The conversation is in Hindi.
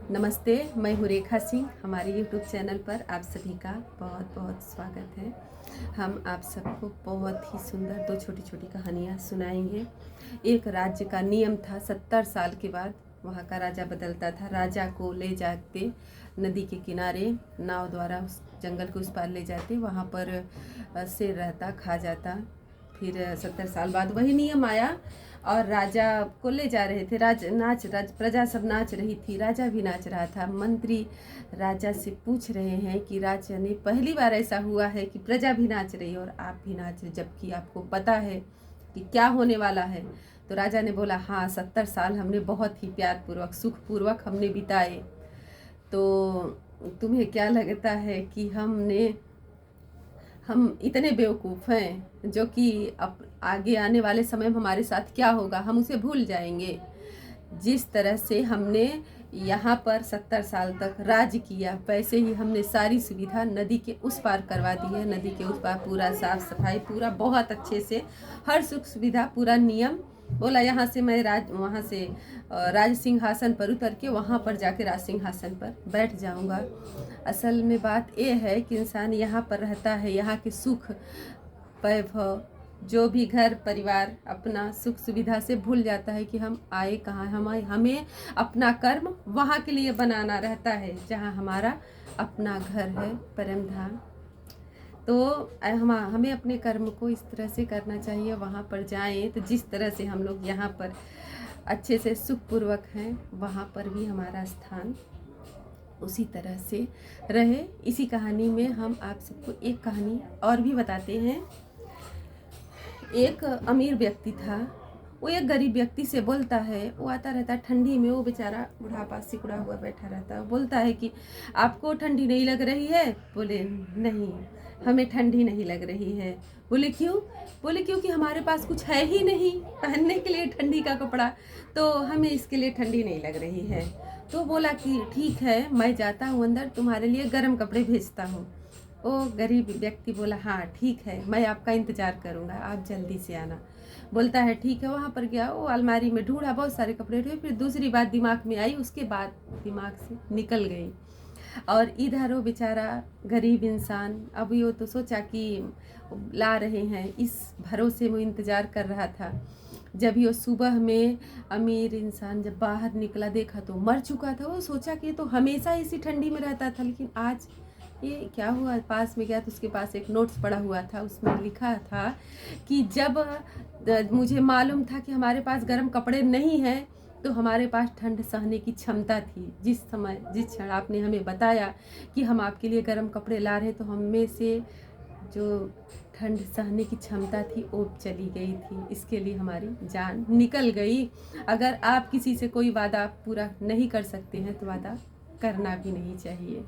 नमस्ते, मैं हूँ रेखा सिंह। हमारे यूट्यूब चैनल पर आप सभी का बहुत बहुत स्वागत है। हम आप सबको बहुत ही सुंदर दो छोटी छोटी कहानियाँ सुनाएंगे। एक राज्य का नियम था, 70 साल के बाद वहाँ का राजा बदलता था। राजा को ले जाते नदी के किनारे, नाव द्वारा उस जंगल के उस पार ले जाते, वहाँ पर शेर रहता, खा जाता। फिर 70 साल बाद वही नियम आया और राजा को ले जा रहे थे। प्रजा सब नाच रही थी, राजा भी नाच रहा था। मंत्री राजा से पूछ रहे हैं कि राजा ने पहली बार ऐसा हुआ है कि प्रजा भी नाच रही है और आप भी नाच रहे, जबकि आपको पता है कि क्या होने वाला है। तो राजा ने बोला, हाँ 70 साल हमने बहुत ही प्यार पूर्वक सुख पूर्वक हमने बिताए। तो तुम्हें क्या लगता है कि हम इतने बेवकूफ़ हैं जो कि अब आगे आने वाले समय में हमारे साथ क्या होगा हम उसे भूल जाएंगे। जिस तरह से हमने यहाँ पर 70 साल तक राज किया, वैसे ही हमने सारी सुविधा नदी के उस पार करवा दी है। नदी के उस पार पूरा साफ सफाई, पूरा बहुत अच्छे से हर सुख सुविधा, पूरा नियम। बोला यहाँ से मैं वहाँ से राज सिंहासन पर उतर के वहाँ पर जाके राज सिंहासन पर बैठ जाऊँगा। असल में बात ये है कि इंसान यहाँ पर रहता है, यहाँ के सुख वैभव, जो भी घर परिवार, अपना सुख सुविधा से भूल जाता है कि हम आए कहाँ। हमें अपना कर्म वहाँ के लिए बनाना रहता है जहाँ हमारा अपना घर है, परम धाम। तो हमें अपने कर्म को इस तरह से करना चाहिए। वहाँ पर जाएं तो जिस तरह से हम लोग यहाँ पर अच्छे से सुखपूर्वक हैं, वहाँ पर भी हमारा स्थान उसी तरह से रहे। इसी कहानी में हम आप सबको एक कहानी और भी बताते हैं। एक अमीर व्यक्ति था, वो एक गरीब व्यक्ति से बोलता है। वो आता रहता ठंडी में, वो बेचारा बुढ़ापा सिकुड़ा हुआ बैठा रहता है। बोलता है कि आपको ठंडी नहीं लग रही है? बोले नहीं, हमें ठंडी नहीं लग रही है। बोले क्यों? बोले क्योंकि हमारे पास कुछ है ही नहीं पहनने के लिए ठंडी का कपड़ा, तो हमें इसके लिए ठंडी नहीं लग रही है। तो बोला कि ठीक है, मैं जाता हूँ अंदर, तुम्हारे लिए गर्म कपड़े भेजता हूँ। वो गरीब व्यक्ति बोला, हाँ ठीक है, मैं आपका इंतज़ार करूँगा, आप जल्दी से आना। बोलता है ठीक है। वहाँ पर गया, वो अलमारी में ढूंढा, बहुत सारे कपड़े ढूंढे। फिर दूसरी बात दिमाग में आई, उसके बाद दिमाग से निकल गई। और इधर वो बेचारा गरीब इंसान, अब वो तो सोचा कि ला रहे हैं, इस भरोसे में इंतज़ार कर रहा था। जब ये सुबह में अमीर इंसान जब बाहर निकला, देखा तो मर चुका था। वो सोचा कि ये तो हमेशा इसी ठंडी में रहता था, लेकिन आज ये क्या हुआ। पास में गया तो उसके पास एक नोट्स पड़ा हुआ था, उसमें लिखा था कि जब मुझे मालूम था कि हमारे पास गर्म कपड़े नहीं हैं, तो हमारे पास ठंड सहने की क्षमता थी। जिस क्षण आपने हमें बताया कि हम आपके लिए गर्म कपड़े ला रहे, तो हम में से जो ठंड सहने की क्षमता थी वो चली गई थी। इसके लिए हमारी जान निकल गई। अगर आप किसी से कोई वादा पूरा नहीं कर सकते हैं तो वादा करना भी नहीं चाहिए।